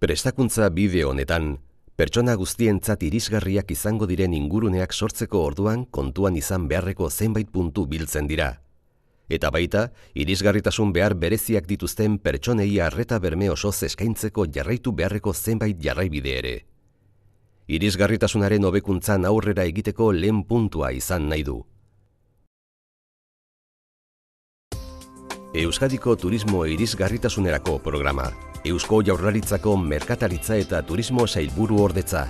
Prestakuntza bideo honetan, pertsona guztientzat irisgarriak izango diren inguruneak sortzeko orduan kontuan izan beharreko zenbait puntu biltzen dira. Eta baita, irisgarritasun behar bereziak dituzten pertsonei arreta berme osoz eskaintzeko jarraitu beharreko zenbait jarraibide ere. Irisgarritasunaren hobekuntzan aurrera egiteko lehen puntua izan nahi du. Euskadiko Turismo Irisgarritasunerako Programa, Eusko Jaurlaritzako Merkataritza eta Turismo Sailburuordetza.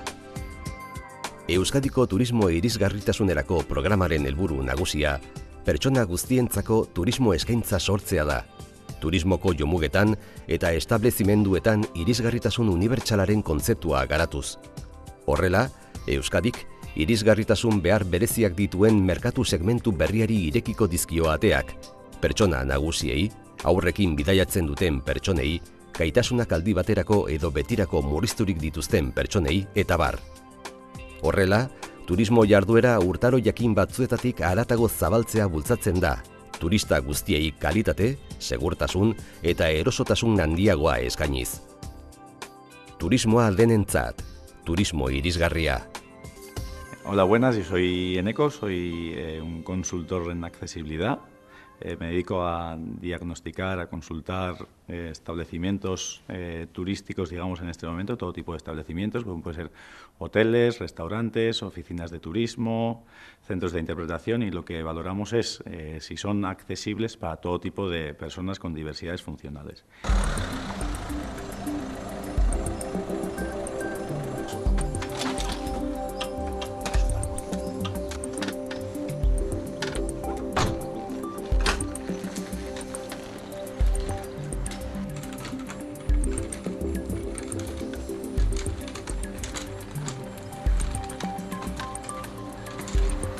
Euskadiko Turismo Irisgarritasunerako Programaren helburu nagusia, pertsona guztientzako turismo eskaintza sortzea da. Turismoko jomugetan eta establezimenduetan irisgarritasun unibertsalaren kontzeptua garatuz. Horrela, Euskadik irisgarritasun behar bereziak dituen merkatu segmentu berriari irekiko dizkio ateak, pertsona nagusiei, aurrekin bidaiatzen duten pertsonei, gaitasunak aldi baterako edo betirako murrizturik dituzten pertsonei eta bar. Horrela, turismo jarduera urtaro jakin batzuetatik haratago zabaltzea bultzatzen da, turista guztiei kalitate, segurtasun eta erosotasun handiagoa eskainiz. Turismoa denentzat, turismo irisgarria. Hola, buenas, yo soy Eneco, soy un consultor en accesibilidad. Me dedico a diagnosticar, a consultar establecimientos turísticos, digamos, en este momento, todo tipo de establecimientos, como pueden ser hoteles, restaurantes, oficinas de turismo, centros de interpretación, y lo que valoramos es si son accesibles para todo tipo de personas con diversidades funcionales.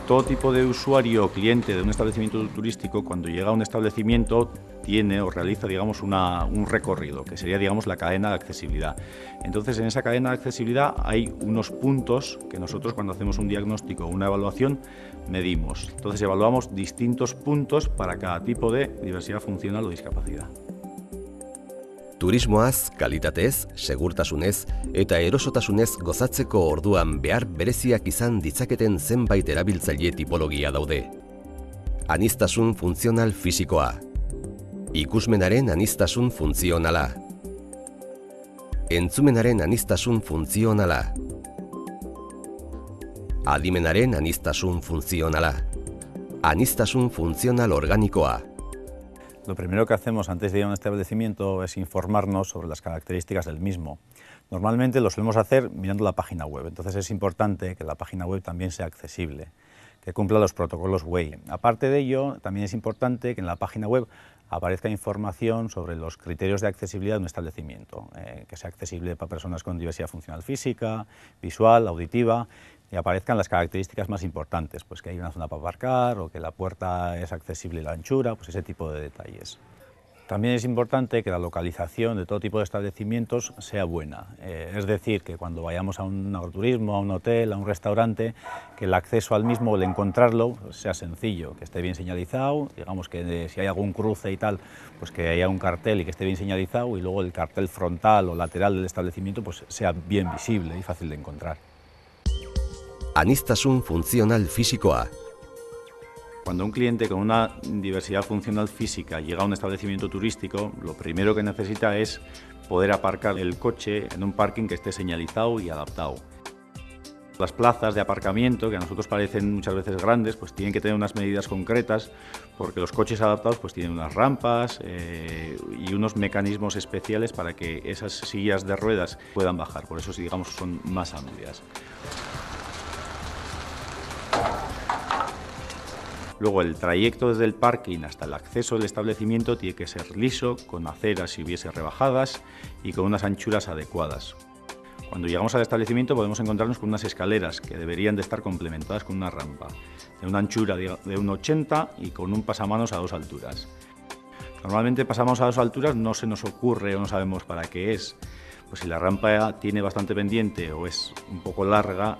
Todo tipo de usuario o cliente de un establecimiento turístico, cuando llega a un establecimiento, tiene o realiza, digamos, un recorrido, que sería, digamos, la cadena de accesibilidad. Entonces, en esa cadena de accesibilidad hay unos puntos que nosotros, cuando hacemos un diagnóstico o una evaluación, medimos. Entonces, evaluamos distintos puntos para cada tipo de diversidad funcional o discapacidad. Turismoaz, kalitatez, segurtasunez eta erosotasunez gozatzeko orduan behar bereziak izan ditzaketen zenbait erabiltzaile tipologia daude. Aniztasun funtzional fisikoa. Ikusmenaren aniztasun funtzionala. Entzumenaren aniztasun funtzionala. Adimenaren aniztasun funtzionala. Aniztasun funtzional organikoa. Lo primero que hacemos antes de ir a un establecimiento es informarnos sobre las características del mismo. Normalmente lo solemos hacer mirando la página web, entonces es importante que la página web también sea accesible, que cumpla los protocolos WEI. Aparte de ello, también es importante que en la página web aparezca información sobre los criterios de accesibilidad de un establecimiento, que sea accesible para personas con diversidad funcional física, visual, auditiva, y aparezcan las características más importantes, pues que hay una zona para aparcar o que la puerta es accesible y la anchura, pues ese tipo de detalles. También es importante que la localización de todo tipo de establecimientos sea buena, es decir, que cuando vayamos a un agroturismo, a un hotel, a un restaurante, que el acceso al mismo, el encontrarlo, sea sencillo, que esté bien señalizado, digamos que si hay algún cruce y tal, pues que haya un cartel y que esté bien señalizado, y luego el cartel frontal o lateral del establecimiento pues sea bien visible y fácil de encontrar. Aniztasun funtzional fisikoa. Cuando un cliente con una diversidad funcional física llega a un establecimiento turístico, lo primero que necesita es poder aparcar el coche en un parking que esté señalizado y adaptado. Las plazas de aparcamiento, que a nosotros parecen muchas veces grandes, pues tienen que tener unas medidas concretas, porque los coches adaptados pues tienen unas rampas y unos mecanismos especiales para que esas sillas de ruedas puedan bajar, por eso, digamos, son más amplias. Luego, el trayecto desde el parking hasta el acceso del establecimiento tiene que ser liso, con aceras si hubiese rebajadas y con unas anchuras adecuadas. Cuando llegamos al establecimiento podemos encontrarnos con unas escaleras que deberían de estar complementadas con una rampa de una anchura de 1,80 y con un pasamanos a 2 alturas. Normalmente pasamos a 2 alturas, no se nos ocurre o no sabemos para qué es. Pues si la rampa tiene bastante pendiente o es un poco larga,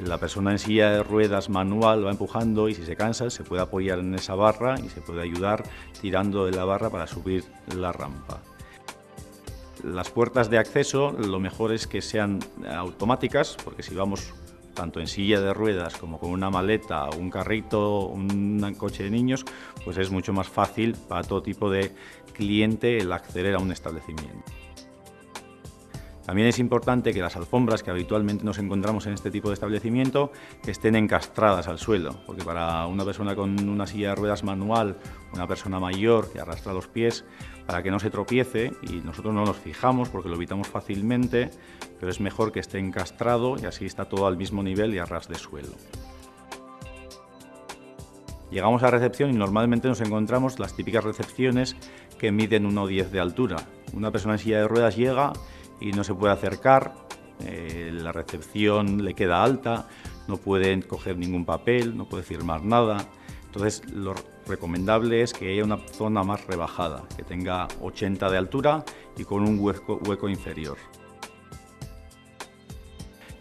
la persona en silla de ruedas manual va empujando y si se cansa se puede apoyar en esa barra y se puede ayudar tirando de la barra para subir la rampa. Las puertas de acceso lo mejor es que sean automáticas, porque si vamos tanto en silla de ruedas como con una maleta, un carrito, un coche de niños, pues es mucho más fácil para todo tipo de cliente el acceder a un establecimiento. También es importante que las alfombras que habitualmente nos encontramos en este tipo de establecimiento estén encastradas al suelo, porque para una persona con una silla de ruedas manual, una persona mayor que arrastra los pies, para que no se tropiece, y nosotros no nos fijamos porque lo evitamos fácilmente, pero es mejor que esté encastrado y así está todo al mismo nivel y a ras de suelo. Llegamos a recepción y normalmente nos encontramos las típicas recepciones que miden 1,10 de altura. Una persona en silla de ruedas llega y no se puede acercar, la recepción le queda alta, no puede coger ningún papel, no puede firmar nada. Entonces lo recomendable es que haya una zona más rebajada, que tenga 80 de altura y con un hueco inferior.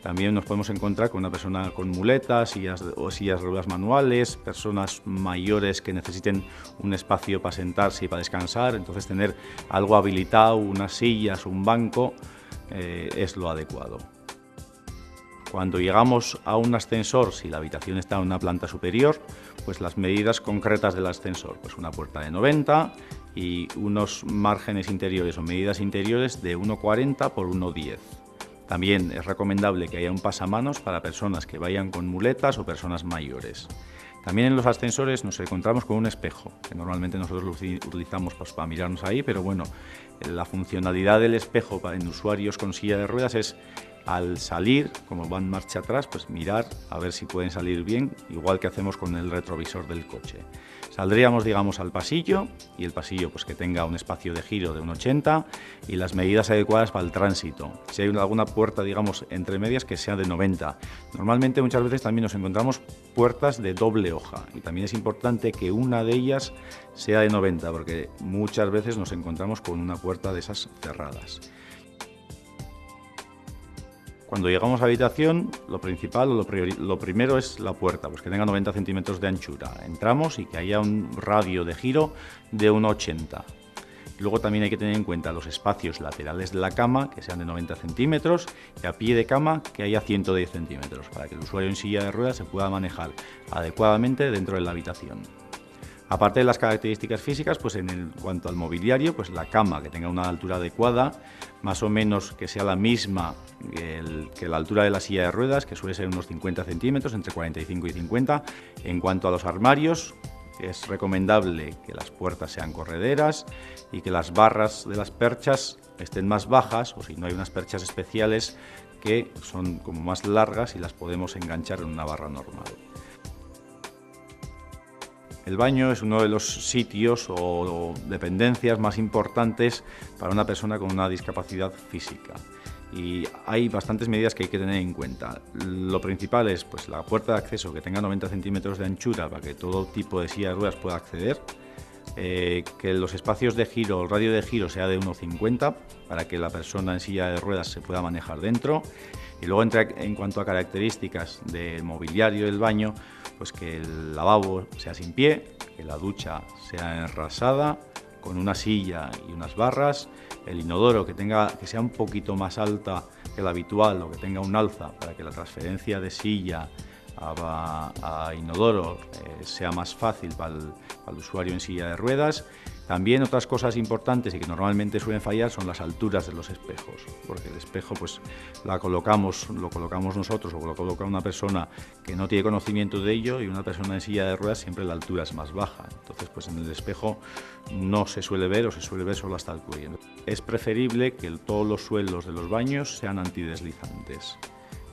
También nos podemos encontrar con una persona con muletas, sillas de ruedas manuales, personas mayores que necesiten un espacio para sentarse y para descansar, entonces tener algo habilitado, unas sillas, un banco, es lo adecuado. Cuando llegamos a un ascensor, si la habitación está en una planta superior, pues las medidas concretas del ascensor, pues una puerta de 90 y unos márgenes interiores o medidas interiores de 1,40 por 1,10. También es recomendable que haya un pasamanos para personas que vayan con muletas o personas mayores. También en los ascensores nos encontramos con un espejo, que normalmente nosotros lo utilizamos pues, para mirarnos ahí, pero bueno, la funcionalidad del espejo en usuarios con silla de ruedas es al salir, como van marcha atrás, pues mirar a ver si pueden salir bien, igual que hacemos con el retrovisor del coche. Saldríamos, digamos, al pasillo, y el pasillo pues que tenga un espacio de giro de 1,80 y las medidas adecuadas para el tránsito. Si hay alguna puerta, digamos, entre medias, que sea de 90. Normalmente muchas veces también nos encontramos puertas de doble hoja y también es importante que una de ellas sea de 90, porque muchas veces nos encontramos con una puerta de esas cerradas. Cuando llegamos a la habitación, lo principal o lo primero es la puerta, pues que tenga 90 centímetros de anchura. Entramos y que haya un radio de giro de 1,80. Luego también hay que tener en cuenta los espacios laterales de la cama, que sean de 90 centímetros, y a pie de cama, que haya 110 centímetros, para que el usuario en silla de ruedas se pueda manejar adecuadamente dentro de la habitación. Aparte de las características físicas, pues en cuanto al mobiliario, pues la cama que tenga una altura adecuada, más o menos que sea la misma que la altura de la silla de ruedas, que suele ser unos 50 centímetros, entre 45 y 50. En cuanto a los armarios, es recomendable que las puertas sean correderas y que las barras de las perchas estén más bajas, o si no hay unas perchas especiales que son como más largas y las podemos enganchar en una barra normal. El baño es uno de los sitios o dependencias más importantes para una persona con una discapacidad física y hay bastantes medidas que hay que tener en cuenta. Lo principal es pues, la puerta de acceso que tenga 90 centímetros de anchura para que todo tipo de silla de ruedas pueda acceder, que los espacios de giro, el radio de giro sea de 1,50 para que la persona en silla de ruedas se pueda manejar dentro. Y luego en cuanto a características del mobiliario del baño, pues que el lavabo sea sin pie, que la ducha sea enrasada, con una silla y unas barras, el inodoro que sea un poquito más alta que la habitual o que tenga un alza para que la transferencia de silla a inodoro sea más fácil para el usuario en silla de ruedas. También otras cosas importantes y que normalmente suelen fallar son las alturas de los espejos, porque el espejo pues lo colocamos nosotros o lo coloca una persona que no tiene conocimiento de ello y una persona en silla de ruedas siempre la altura es más baja. Entonces pues en el espejo no se suele ver o se suele ver solo hasta el cuello. Es preferible que todos los suelos de los baños sean antideslizantes.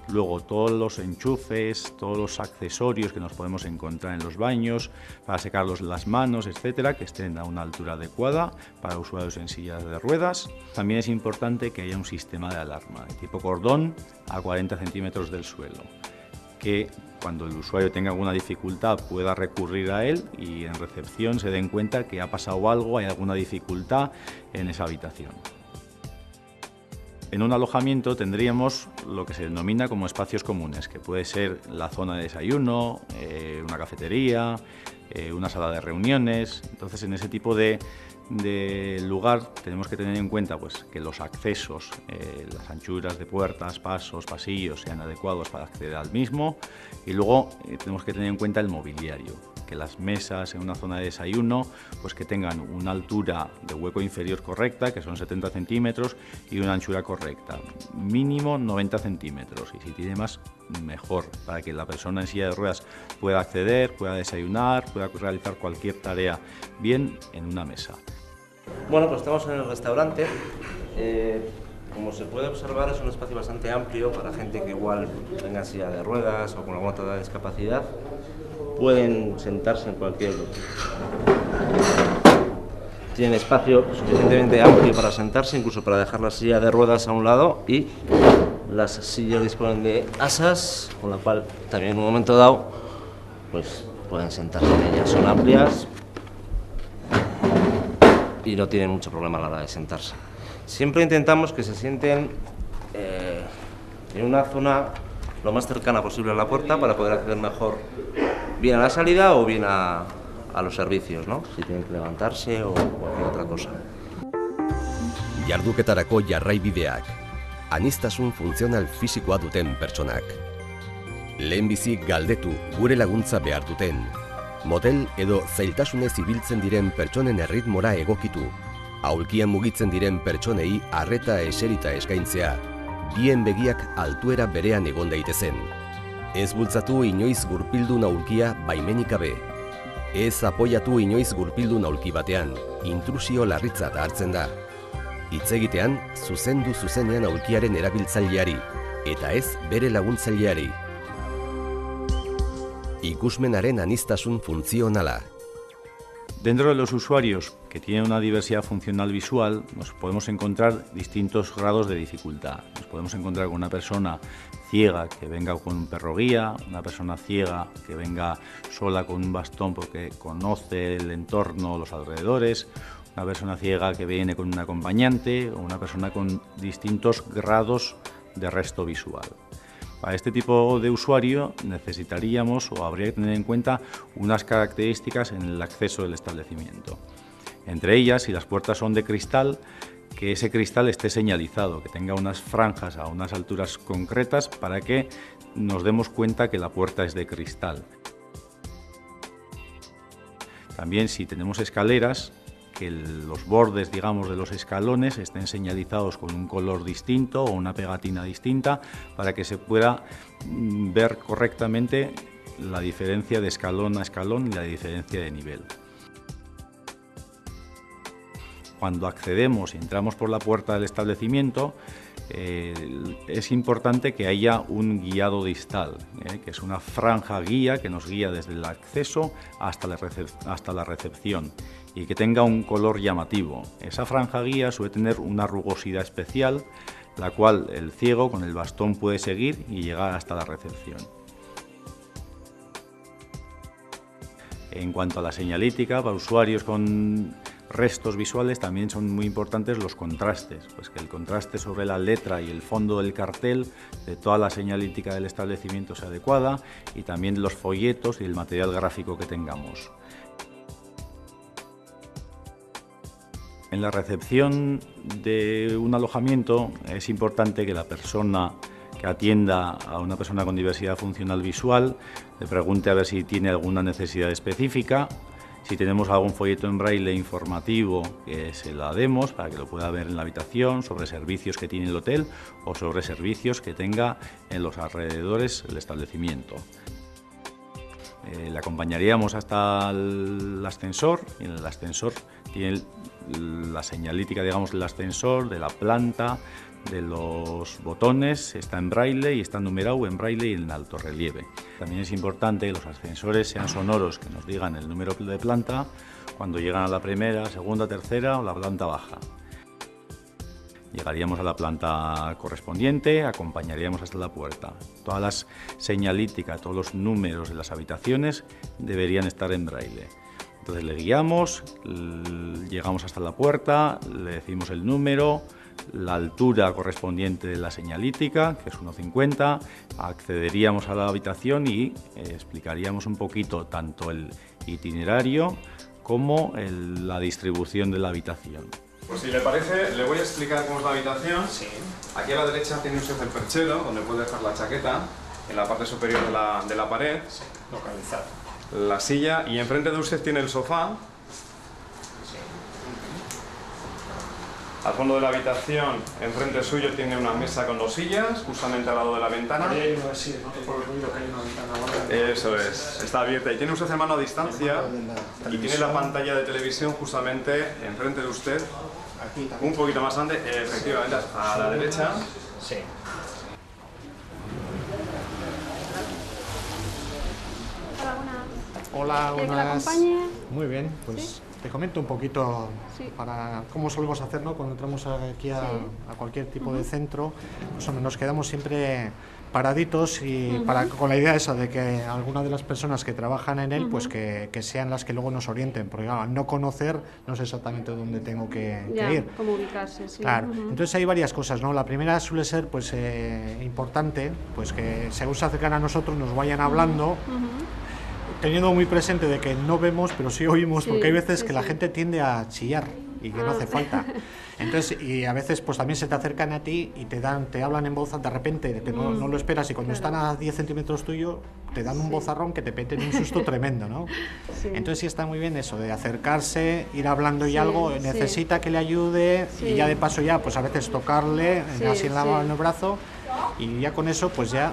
Luego todos los enchufes, todos los accesorios que nos podemos encontrar en los baños para secarlos las manos, etcétera, que estén a una altura adecuada para usuarios en sillas de ruedas. También es importante que haya un sistema de alarma de tipo cordón a 40 centímetros del suelo, que cuando el usuario tenga alguna dificultad pueda recurrir a él y en recepción se den cuenta que ha pasado algo, hay alguna dificultad en esa habitación. En un alojamiento tendríamos lo que se denomina como espacios comunes, que puede ser la zona de desayuno, una cafetería, una sala de reuniones. Entonces, en ese tipo de lugar tenemos que tener en cuenta pues, que los accesos, las anchuras de puertas, pasos, pasillos sean adecuados para acceder al mismo, y luego tenemos que tener en cuenta el mobiliario, que las mesas en una zona de desayuno pues que tengan una altura de hueco inferior correcta, que son 70 centímetros, y una anchura correcta, mínimo 90 centímetros, y si tiene más, mejor, para que la persona en silla de ruedas pueda acceder, pueda desayunar, pueda realizar cualquier tarea bien en una mesa. Bueno, pues estamos en el restaurante. Como se puede observar, es un espacio bastante amplio para gente que igual tenga en silla de ruedas o con alguna otra discapacidad. Pueden sentarse en cualquier lugar. Tienen espacio suficientemente amplio para sentarse, incluso para dejar la silla de ruedas a un lado, y las sillas disponen de asas, con la cual también en un momento dado pues pueden sentarse en ellas. Son amplias y no tienen mucho problema a la hora de sentarse. Siempre intentamos que se sienten en una zona lo más cercana posible a la puerta para poder acceder mejor bien a la salida o bien a los servicios, ¿no? Si tienen que levantarse o cualquier otra cosa. Jarduketarako jarraibideak, aniztasun funtzional fisikoa duten pertsonak. Lehenbizi galdetu gure laguntza behar duten. Motel edo zailtasunez ibiltzen diren pertsonen erritmora egokitu. Aulkian mugitzen diren pertsonei arreta eserita eskaintzea. Bien begiak altuera berean egon daitezen. Ez bultzatu inoiz gurpildun aulkia baimenik gabe. Ez apoiatu inoiz gurpildun aulki batean, intrusio larritzat hartzen da. Hitz egitean, zuzendu zuzenean aulkiaren erabiltzaileari, eta ez bere laguntzaileari. Ikusmenaren aniztasun funtzionala. Dentro de los usuarios que tienen una diversidad funcional visual, nos podemos encontrar distintos grados de dificultad. Nos podemos encontrar con una persona ciega que venga con un perro guía, una persona ciega que venga sola con un bastón porque conoce el entorno, los alrededores, una persona ciega que viene con un acompañante, o una persona con distintos grados de resto visual. Para este tipo de usuario necesitaríamos o habría que tener en cuenta unas características en el acceso del establecimiento. Entre ellas, si las puertas son de cristal, que ese cristal esté señalizado, que tenga unas franjas a unas alturas concretas para que nos demos cuenta que la puerta es de cristal. También, si tenemos escaleras, que los bordes, digamos, de los escalones estén señalizados con un color distinto o una pegatina distinta para que se pueda ver correctamente la diferencia de escalón a escalón y la diferencia de nivel. Cuando accedemos y entramos por la puerta del establecimiento, es importante que haya un guiado distal, que es una franja guía que nos guía desde el acceso hasta la recepción y que tenga un color llamativo. Esa franja guía suele tener una rugosidad especial, la cual el ciego con el bastón puede seguir y llegar hasta la recepción. En cuanto a la señalítica, para usuarios con restos visuales también son muy importantes los contrastes, pues que el contraste sobre la letra y el fondo del cartel de toda la señalítica del establecimiento sea adecuada, y también los folletos y el material gráfico que tengamos. En la recepción de un alojamiento es importante que la persona que atienda a una persona con diversidad funcional visual le pregunte a ver si tiene alguna necesidad específica. Si tenemos algún folleto en braille informativo, que se la demos para que lo pueda ver en la habitación, sobre servicios que tiene el hotel o sobre servicios que tenga en los alrededores del establecimiento. Le acompañaríamos hasta el ascensor, y en el ascensor tiene la señalítica, digamos, del ascensor, de la planta, de los botones, está en braille y está numerado en braille y en alto relieve. También es importante que los ascensores sean sonoros, que nos digan el número de planta cuando llegan a la primera, segunda, tercera o la planta baja. Llegaríamos a la planta correspondiente, acompañaríamos hasta la puerta. Todas las señalíticas, todos los números de las habitaciones deberían estar en braille. Entonces le guiamos, llegamos hasta la puerta, le decimos el número, la altura correspondiente de la señalítica, que es 1,50, accederíamos a la habitación y explicaríamos un poquito tanto el itinerario como la distribución de la habitación. Pues si le parece, le voy a explicar cómo es la habitación. Sí. Aquí a la derecha tiene usted el perchero, donde puede dejar la chaqueta, en la parte superior de la pared. Sí, localizado. La silla, y enfrente de usted tiene el sofá. Sí. Al fondo de la habitación, enfrente suyo, tiene una mesa con 2 sillas, justamente al lado de la ventana. Ahí hay una, sí, noto por el ruido que hay una ventana. Eso es, está abierta. Y tiene usted el mano a distancia y tiene la pantalla de televisión justamente enfrente de usted. Aquí también. Un poquito más grande, efectivamente, a la derecha. Sí. Hola, ¿Quiere que la buenas. acompañe? Muy bien, pues ¿Sí? te comento un poquito Sí. para cómo solemos hacer, ¿no? Cuando entramos aquí a cualquier tipo de centro, pues hombre, nos quedamos siempre paraditos y con la idea esa de que algunas de las personas que trabajan en él, pues que sean las que luego nos orienten, porque claro, al no conocer no sé exactamente dónde tengo que ir. Cómo ubicarse, sí. Claro, entonces hay varias cosas, ¿no? La primera suele ser pues importante, pues que según se acercan a nosotros nos vayan hablando, teniendo muy presente de que no vemos, pero sí oímos, porque hay veces que la gente tiende a chillar y que no hace falta. Entonces, y a veces pues también se te acercan a ti y te hablan en voz de repente, que no lo esperas, y cuando están a 10 centímetros tuyo te dan un bozarrón que te meten un susto tremendo, ¿no? Sí. Entonces sí está muy bien eso, de acercarse, ir hablando y algo, necesita que le ayude y ya de paso ya pues a veces tocarle así en el brazo, y ya con eso pues ya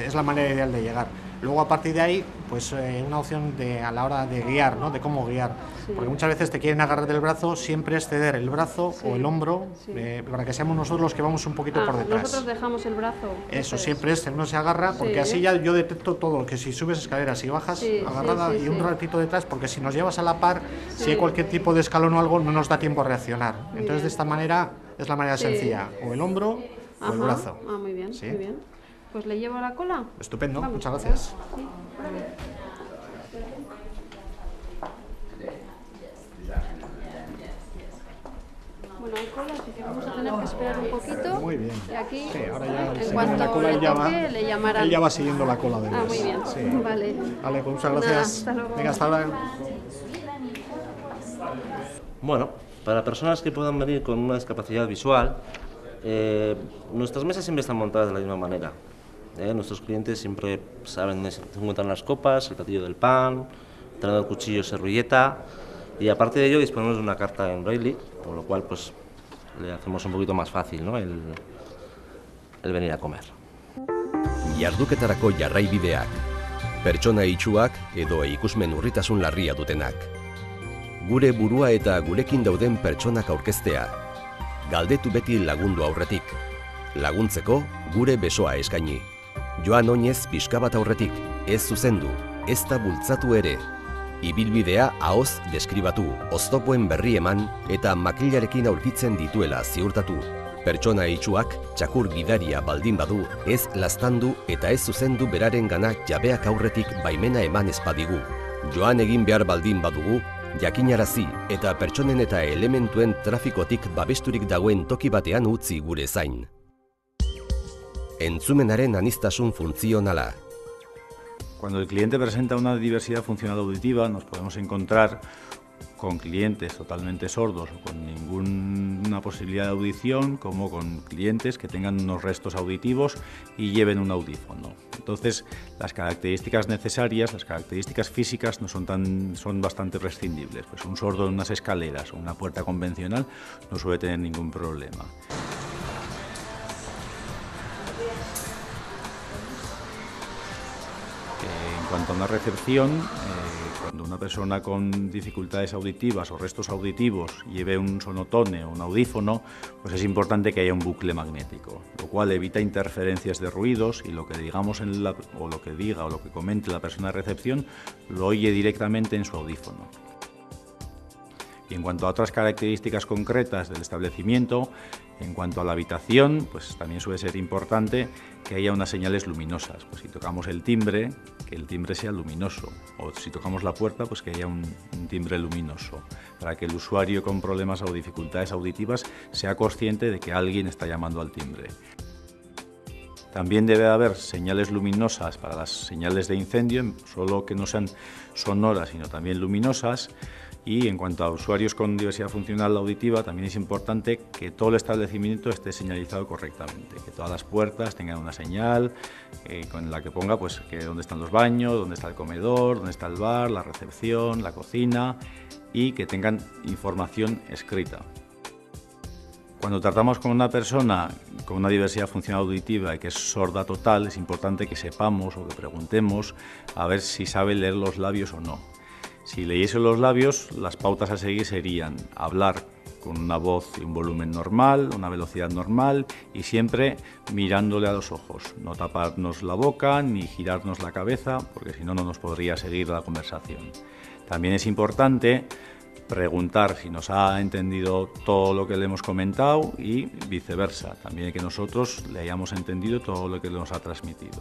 es la manera ideal de llegar. Luego a partir de ahí, pues una opción a la hora de guiar, ¿no? De cómo guiar. Porque muchas veces te quieren agarrar del brazo, siempre es ceder el brazo o el hombro para que seamos nosotros los que vamos un poquito por detrás. Nosotros dejamos el brazo. Eso siempre es, uno se agarra, porque así ya yo detecto todo, que si subes escaleras, si bajas agarrada y un ratito detrás, porque si nos llevas a la par, si hay cualquier tipo de escalón o algo, no nos da tiempo a reaccionar. Entonces de esta manera es la manera sencilla, o el hombro o el brazo. Ah, muy bien, muy bien. Pues le llevo la cola. Estupendo, Vamos. muchas gracias. Sí. Bueno, hay cola, así que vamos a tener que esperar un poquito. Muy bien. Y aquí, Sí, ahora ya en se cuanto viene la cola, le él ya toque, le llamarán. Él ya va siguiendo la cola de Ah, muy bien. Sí. Vale. Vale, pues muchas Nada, gracias. hasta luego. Venga, hasta ahora. Bueno, para personas que puedan venir con una discapacidad visual, nuestras mesas siempre están montadas de la misma manera. Nuestros clientes siempre saben dónde se encuentran las copas, el platillo del pan, tenedor, cuchillo, servilleta, y aparte de ello disponemos de una carta en braille, con lo cual pues le hacemos un poquito más fácil, ¿no? el venir a comer. Jarduketarako jarraibideak, pertsona itsuak edo ikusmen urritasun larria dutenak. Gure burua eta gurekin dauden pertsonak aurkeztea. Galdetu beti lagundu aurretik. Laguntzeko gure besoa eskaini. Joan oinez pixka bat aurretik, ez zuzendu, ez da bultzatu ere. Ibilbidea ahoz deskribatu, oztopoen berri eman eta makilarekin aurkitzen dituela ziurtatu. Pertsona itsuak txakur gidaria baldin badu, ez laztandu eta ez zuzendu beraren gana jabeak aurretik baimena eman ezpadigu. Joan egin behar baldin badugu, jakinarazi eta pertsonen eta elementuen trafikotik babesturik dagoen toki batean utzi gure zain. Entzumenaren aniztasun funtzionala. Cuando el cliente presenta una diversidad funcional auditiva, nos podemos encontrar con clientes totalmente sordos o con ninguna posibilidad de audición, como con clientes que tengan unos restos auditivos y lleven un audífono. Entonces, las características necesarias, las características físicas son bastante prescindibles. Pues un sordo en unas escaleras o una puerta convencional no suele tener ningún problema. En cuanto a una recepción, cuando una persona con dificultades auditivas o restos auditivos lleve un sonotone o un audífono, pues es importante que haya un bucle magnético, lo cual evita interferencias de ruidos y lo que digamos o lo que diga o lo que comente la persona de recepción lo oye directamente en su audífono. Y en cuanto a otras características concretas del establecimiento, en cuanto a la habitación, pues también suele ser importante que haya unas señales luminosas. Pues si tocamos el timbre, que el timbre sea luminoso, o si tocamos la puerta, pues que haya un timbre luminoso, para que el usuario con problemas o dificultades auditivas sea consciente de que alguien está llamando al timbre. También debe haber señales luminosas para las señales de incendio, solo que no sean sonoras, sino también luminosas. Y en cuanto a usuarios con diversidad funcional auditiva, también es importante que todo el establecimiento esté señalizado correctamente, que todas las puertas tengan una señal con la que ponga pues, que dónde están los baños, dónde está el comedor, dónde está el bar, la recepción, la cocina, y que tengan información escrita. Cuando tratamos con una persona con una diversidad funcional auditiva y que es sorda total, es importante que sepamos o que preguntemos a ver si sabe leer los labios o no. Si leyese los labios, las pautas a seguir serían hablar con una voz y un volumen normal, una velocidad normal y siempre mirándole a los ojos. No taparnos la boca ni girarnos la cabeza, porque si no, no nos podría seguir la conversación. También es importante preguntar si nos ha entendido todo lo que le hemos comentado y viceversa, también que nosotros le hayamos entendido todo lo que nos ha transmitido.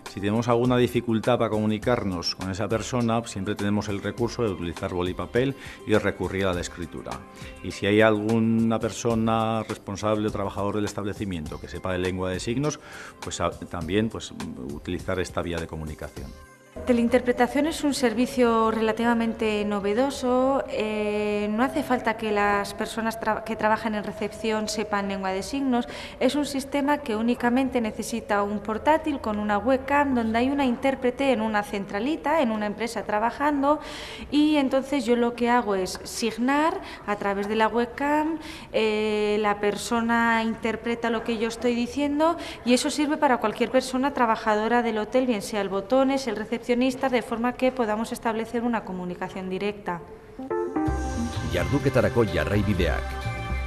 Si tenemos alguna dificultad para comunicarnos con esa persona, siempre tenemos el recurso de utilizar boli y papel y de recurrir a la escritura. Y si hay alguna persona responsable o trabajador del establecimiento que sepa de lengua de signos, pues también utilizar esta vía de comunicación. Teleinterpretación es un servicio relativamente novedoso. No hace falta que las personas que trabajan en recepción sepan lengua de signos. Es un sistema que únicamente necesita un portátil con una webcam donde hay una intérprete en una centralita, en una empresa trabajando, y entonces yo lo que hago es signar a través de la webcam, la persona interpreta lo que yo estoy diciendo y eso sirve para cualquier persona trabajadora del hotel, bien sea el botones, el recepcionista, de forma que podamos establecer una comunicación directa. Jarduketarako jarraibideak.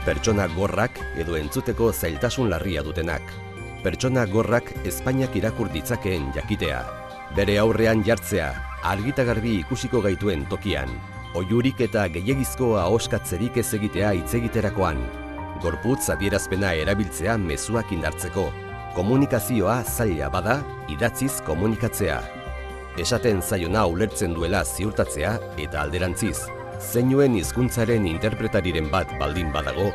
Pertsona gorrak edo entzuteko zailtasun larria dutenak. Pertsona gorrak Espainiak irakur ditzakeen jakitea. Bere aurrean jartzea, argita garbi ikusiko gaituen tokian. Oihurik eta gehiegizko ahoskatzerik ez egitea hitz egiterakoan. Gorputz adierazpena erabiltzea mezuak indartzeko. Komunikazioa zaila bada, idatziz komunikatzea. Esaten zaiona ulertzen duela ziurtatzea eta alderantziz. Zeinuen hizkuntzaren interpretariren bat baldin badago,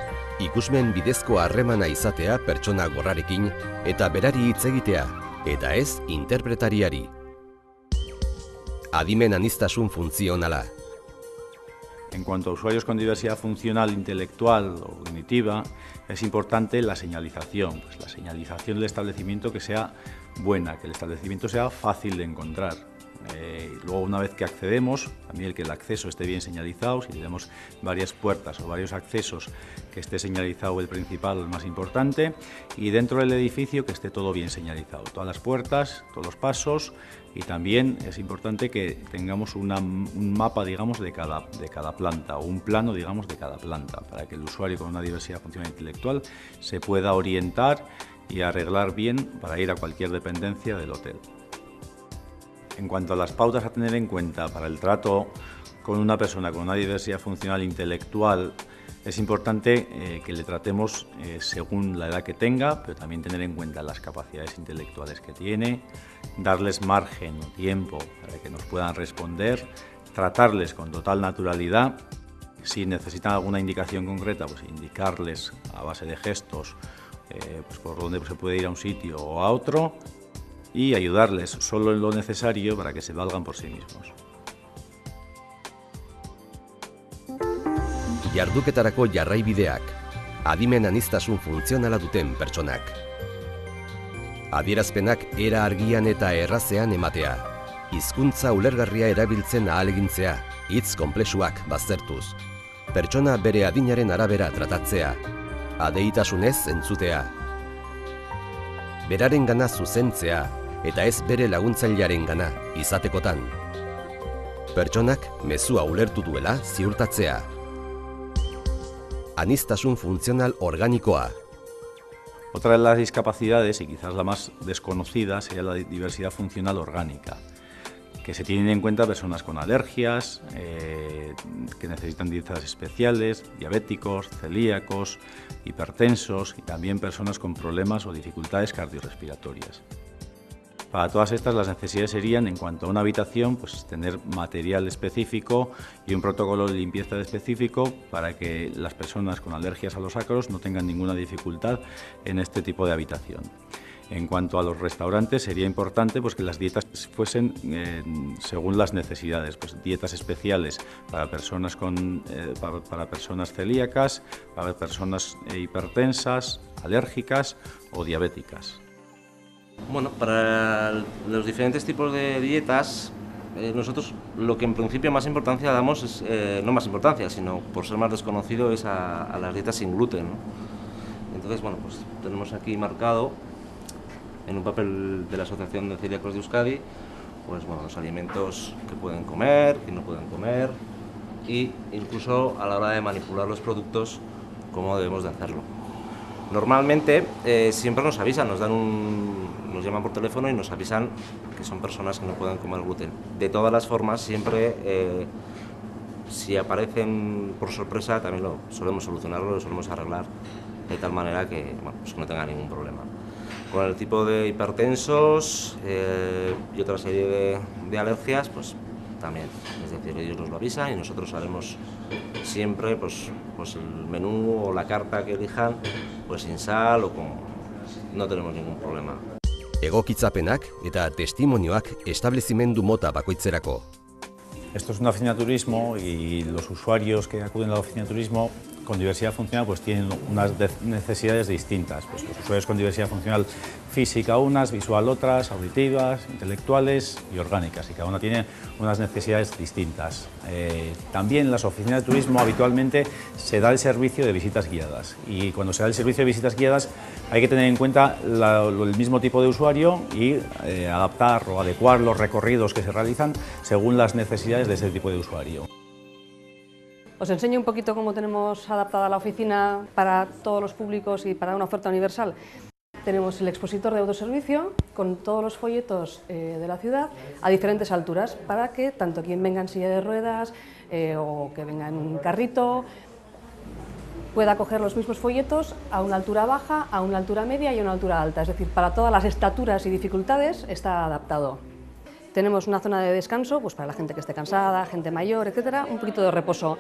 ikusmen bidezko harremana izatea pertsona gorrarekin eta berari hitz egitea, eta ez interpretariari. Adimen aniztasun funtzionala. En cuanto a usuarios con diversidad funcional, intelectual o cognitiva, es importante la señalización, pues la señalización del establecimiento que sea buena, que el establecimiento sea fácil de encontrar. Luego, una vez que accedemos, también que el acceso esté bien señalizado, si tenemos varias puertas o varios accesos, que esté señalizado el principal o el más importante, y dentro del edificio que esté todo bien señalizado, todas las puertas, todos los pasos, y también es importante que tengamos un mapa, digamos, de cada planta, o un plano, digamos, de cada planta, para que el usuario con una diversidad funcional intelectual se pueda orientar y arreglar bien para ir a cualquier dependencia del hotel. En cuanto a las pautas a tener en cuenta para el trato con una persona con una diversidad funcional intelectual, es importante que le tratemos según la edad que tenga, pero también tener en cuenta las capacidades intelectuales que tiene, darles margen o tiempo para que nos puedan responder, tratarles con total naturalidad. Si necesitan alguna indicación concreta, pues indicarles a base de gestos pues por dónde se puede ir a un sitio o a otro, y ayudarles solo en lo necesario para que se valgan por sí mismos. Jarduketarako jarraibideak. Adimen aniztasun funtzionala duten pertsonak. Adierazpenak era argian eta errazean ematea. Hizkuntza ulergarria erabiltzen ahalegintzea, hitz konplexuak baztertuz. Pertsona bere adinaren arabera tratatzea. Adeitasunez entzutea. Berarengana zuzentzea eta ez bere laguntzailearengana izatekotan. Pertsonak mezua ulertu duela ziurtatzea. Aniztasun funtzional orgánicoa. Otra de las discapacidades, y quizás la más desconocida, sería la diversidad funcional orgánica, que se tienen en cuenta personas con alergias, que necesitan dietas especiales, diabéticos, celíacos, hipertensos y también personas con problemas o dificultades cardiorrespiratorias. Para todas estas las necesidades serían, en cuanto a una habitación, pues tener material específico y un protocolo de limpieza específico para que las personas con alergias a los ácaros no tengan ninguna dificultad en este tipo de habitación. En cuanto a los restaurantes, sería importante pues, que las dietas fuesen según las necesidades, pues, dietas especiales para personas, para personas celíacas, para personas hipertensas, alérgicas o diabéticas. Bueno, para los diferentes tipos de dietas, nosotros lo que en principio más importancia damos es, no más importancia, sino por ser más desconocido, es a las dietas sin gluten, ¿no? Entonces, bueno, pues tenemos aquí marcado en un papel de la Asociación de Celíacos de Euskadi, pues bueno, los alimentos que pueden comer, que no pueden comer, y incluso a la hora de manipular los productos, cómo debemos de hacerlo. Normalmente siempre nos avisan, nos llaman por teléfono y nos avisan que son personas que no pueden comer gluten. De todas las formas, siempre si aparecen por sorpresa, también lo solemos solucionarlo, lo solemos arreglar de tal manera que, bueno, pues que no tengan ningún problema. Con el tipo de hipertensos y otra serie de alergias, pues también, es decir, ellos nos lo avisan y nosotros haremos siempre pues el menú o la carta que elijan, pues sin sal o con... no tenemos ningún problema. Egokitzapenak eta testimonioak establezimendu mota bakoitzerako. Esto es una oficina de turismo y los usuarios que acuden a la oficina de turismo con diversidad funcional pues tienen unas necesidades distintas. Pues los usuarios con diversidad funcional física unas, visual otras, auditivas, intelectuales y orgánicas, y cada una tiene unas necesidades distintas. También en las oficinas de turismo habitualmente se da el servicio de visitas guiadas, y cuando se da el servicio de visitas guiadas hay que tener en cuenta el mismo tipo de usuario y adaptar o adecuar los recorridos que se realizan según las necesidades de ese tipo de usuario. Os enseño un poquito cómo tenemos adaptada la oficina para todos los públicos y para una oferta universal. Tenemos el expositor de autoservicio con todos los folletos de la ciudad a diferentes alturas para que tanto quien venga en silla de ruedas o que venga en un carrito pueda coger los mismos folletos a una altura baja, a una altura media y a una altura alta. Es decir, para todas las estaturas y dificultades está adaptado. Tenemos una zona de descanso pues para la gente que esté cansada, gente mayor, etcétera, un poquito de reposo.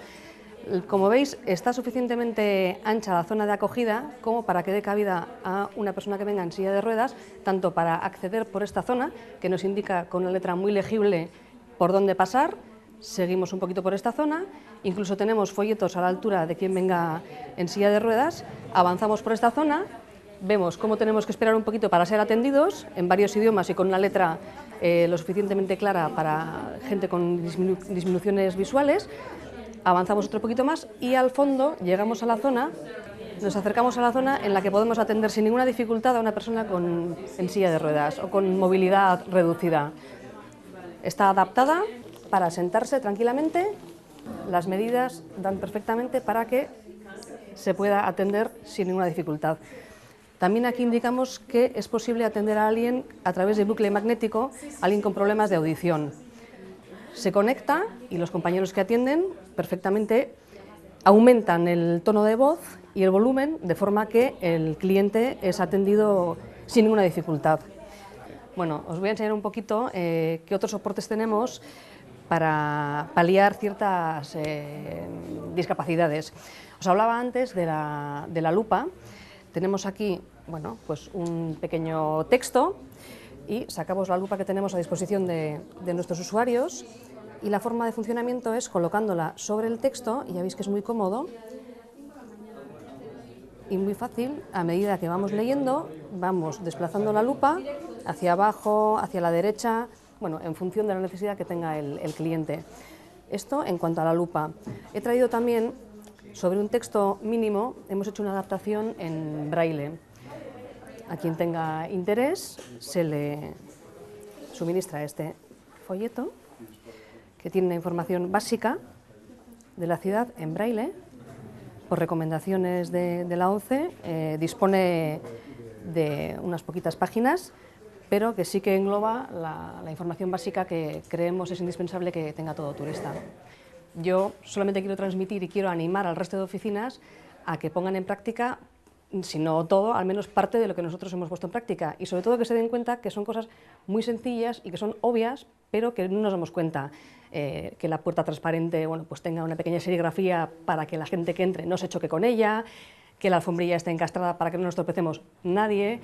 Como veis, está suficientemente ancha la zona de acogida como para que dé cabida a una persona que venga en silla de ruedas, tanto para acceder por esta zona, que nos indica con una letra muy legible por dónde pasar. Seguimos un poquito por esta zona, incluso tenemos folletos a la altura de quien venga en silla de ruedas, avanzamos por esta zona, vemos cómo tenemos que esperar un poquito para ser atendidos en varios idiomas y con una letra lo suficientemente clara para gente con disminuciones visuales. Avanzamos otro poquito más y al fondo llegamos a la zona, nos acercamos a la zona en la que podemos atender sin ninguna dificultad a una persona en silla de ruedas o con movilidad reducida. Está adaptada para sentarse tranquilamente, las medidas dan perfectamente para que se pueda atender sin ninguna dificultad. También aquí indicamos que es posible atender a alguien a través de bucle magnético, alguien con problemas de audición. Se conecta y los compañeros que atienden perfectamente aumentan el tono de voz y el volumen de forma que el cliente es atendido sin ninguna dificultad. Bueno, os voy a enseñar un poquito qué otros soportes tenemos para paliar ciertas discapacidades. Os hablaba antes de la lupa. Tenemos aquí, bueno, pues un pequeño texto y sacamos la lupa que tenemos a disposición de nuestros usuarios, y la forma de funcionamiento es colocándola sobre el texto, y ya veis que es muy cómodo y muy fácil. A medida que vamos leyendo, vamos desplazando la lupa hacia abajo, hacia la derecha, bueno, en función de la necesidad que tenga el cliente. Esto en cuanto a la lupa. He traído también, sobre un texto mínimo, hemos hecho una adaptación en braille. A quien tenga interés se le suministra este folleto que tiene una información básica de la ciudad en braille. Por recomendaciones de la ONCE, dispone de unas poquitas páginas pero que sí que engloba la información básica que creemos es indispensable que tenga todo turista. Yo solamente quiero transmitir y quiero animar al resto de oficinas a que pongan en práctica, si no todo, al menos parte de lo que nosotros hemos puesto en práctica, y sobre todo que se den cuenta que son cosas muy sencillas y que son obvias, pero que no nos damos cuenta. Que la puerta transparente, bueno, pues tenga una pequeña serigrafía para que la gente que entre no se choque con ella, que la alfombrilla esté encastrada para que no nos tropecemos nadie,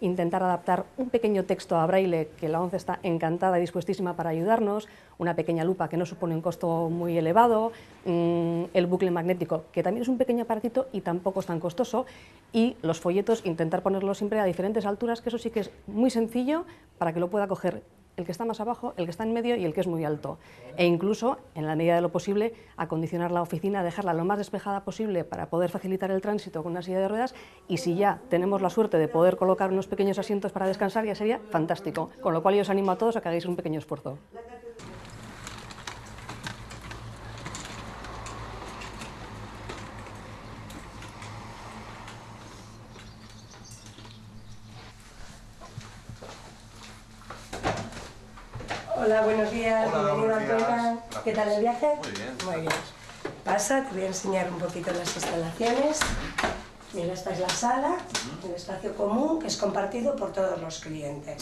intentar adaptar un pequeño texto a braille, que la ONCE está encantada y dispuestísima para ayudarnos, una pequeña lupa que no supone un costo muy elevado, el bucle magnético, que también es un pequeño aparatito y tampoco es tan costoso, y los folletos, intentar ponerlos siempre a diferentes alturas, que eso sí que es muy sencillo para que lo pueda coger el que está más abajo, el que está en medio y el que es muy alto. E incluso, en la medida de lo posible, acondicionar la oficina, dejarla lo más despejada posible para poder facilitar el tránsito con una silla de ruedas, y si ya tenemos la suerte de poder colocar unos pequeños asientos para descansar, ya sería fantástico. Con lo cual yo os animo a todos a que hagáis un pequeño esfuerzo. Hola, buenos días. Hola, Bienvenido, Antonio. ¿Qué tal el viaje? Muy bien. Muy bien. Pasa, te voy a enseñar un poquito las instalaciones. Mira, esta es la sala, el espacio común, que es compartido por todos los clientes.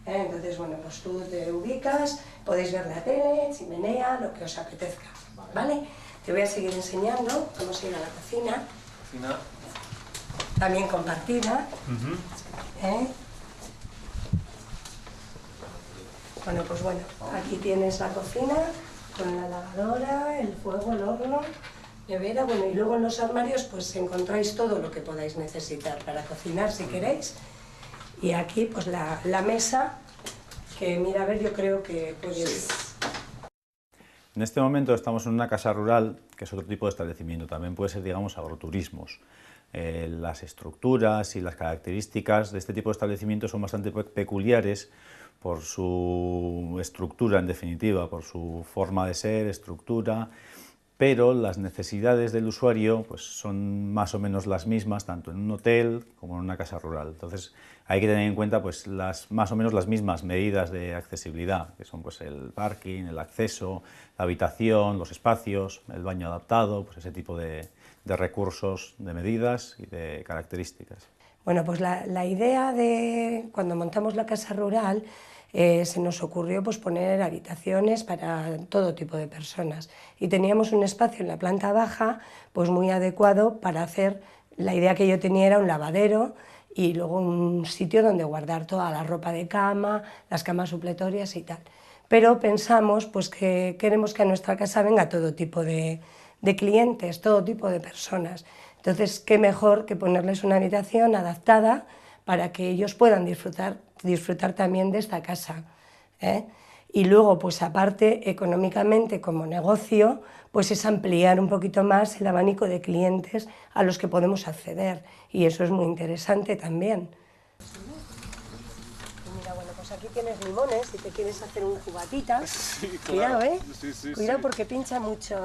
Entonces, bueno, pues tú te ubicas, podéis ver la tele, chimenea, lo que os apetezca. ¿Vale? Te voy a seguir enseñando. Vamos a ir a la cocina. Cocina. También compartida. Bueno, pues bueno, aquí tienes la cocina con la lavadora, el fuego, el horno, nevera, bueno, y luego en los armarios pues encontráis todo lo que podáis necesitar para cocinar si queréis. Y aquí pues la mesa, que mira, a ver, yo creo que podéis... En este momento estamos en una casa rural, que es otro tipo de establecimiento, también puede ser, digamos, agroturismos. Las estructuras y las características de este tipo de establecimientos son bastante peculiares, por su estructura, en definitiva, por su forma de ser, estructura, pero las necesidades del usuario pues, son más o menos las mismas, tanto en un hotel como en una casa rural. Entonces hay que tener en cuenta pues, más o menos las mismas medidas de accesibilidad, que son pues, el parking, el acceso, la habitación, los espacios, el baño adaptado, pues, ese tipo de recursos, de medidas y de características. Bueno, pues la idea de cuando montamos la casa rural se nos ocurrió pues, poner habitaciones para todo tipo de personas y teníamos un espacio en la planta baja pues, muy adecuado para hacer, la idea que yo tenía era un lavadero y luego un sitio donde guardar toda la ropa de cama, las camas supletorias y tal. Pero pensamos pues, que queremos que a nuestra casa venga todo tipo de clientes, todo tipo de personas. Entonces, qué mejor que ponerles una habitación adaptada para que ellos puedan disfrutar también de esta casa. Y luego, pues aparte, económicamente como negocio, pues es ampliar un poquito más el abanico de clientes a los que podemos acceder. Y eso es muy interesante también. Mira, bueno, pues aquí tienes limones, si te quieres hacer un jugatita. Sí, claro. Cuidado, Cuidado porque pincha mucho,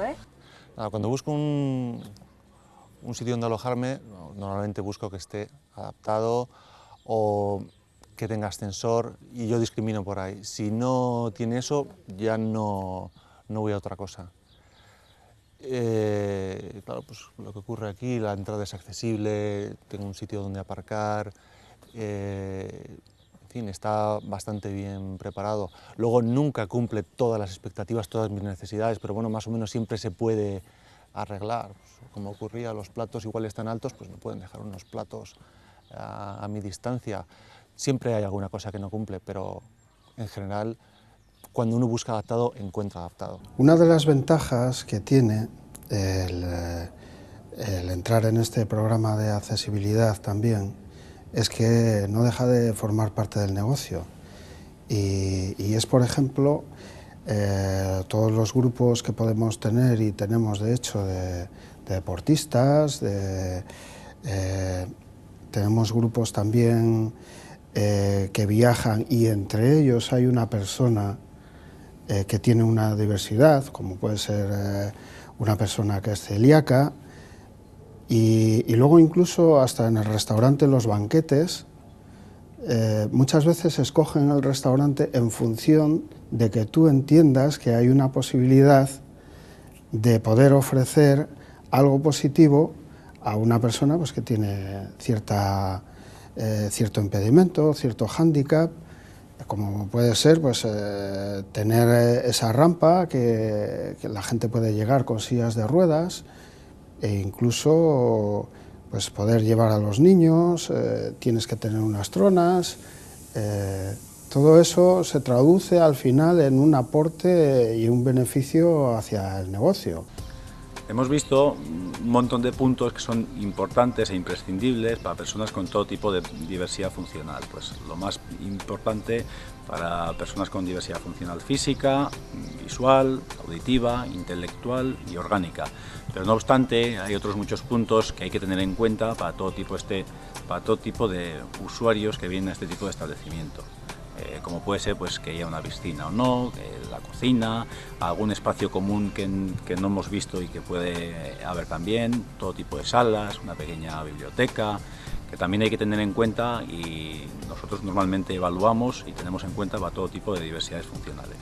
Cuando busco un sitio donde alojarme, normalmente busco que esté adaptado o que tenga ascensor y yo discrimino por ahí. Si no tiene eso, ya no voy a otra cosa. Claro, pues lo que ocurre aquí, la entrada es accesible, tengo un sitio donde aparcar, en fin, está bastante bien preparado. Luego nunca cumple todas las expectativas, todas mis necesidades, pero bueno, más o menos siempre se puede arreglar. Pues, como ocurría, los platos igual están altos, pues me pueden dejar unos platos a mi distancia. Siempre hay alguna cosa que no cumple, pero en general, cuando uno busca adaptado, encuentra adaptado. Una de las ventajas que tiene el entrar en este programa de accesibilidad también es que no deja de formar parte del negocio. Y es, por ejemplo, todos los grupos que podemos tener y tenemos, de hecho, de deportistas, tenemos grupos también que viajan y entre ellos hay una persona que tiene una diversidad, como puede ser una persona que es celíaca, y luego incluso hasta en el restaurante, en los banquetes, muchas veces escogen el restaurante en función de que tú entiendas que hay una posibilidad de poder ofrecer algo positivo a una persona pues, que tiene cierto impedimento, cierto hándicap, como puede ser pues, tener esa rampa que la gente puede llegar con sillas de ruedas e incluso pues, poder llevar a los niños, tienes que tener unas tronas, todo eso se traduce al final en un aporte y un beneficio hacia el negocio. Hemos visto un montón de puntos que son importantes e imprescindibles para personas con todo tipo de diversidad funcional. Pues lo más importante para personas con diversidad funcional física, visual, auditiva, intelectual y orgánica. Pero no obstante, hay otros muchos puntos que hay que tener en cuenta para todo tipo de usuarios que vienen a este tipo de establecimiento. Como puede ser pues, que haya una piscina o no, la cocina, algún espacio común que no hemos visto y que puede haber también, todo tipo de salas, una pequeña biblioteca, que también hay que tener en cuenta y nosotros normalmente evaluamos y tenemos en cuenta para todo tipo de diversidades funcionales.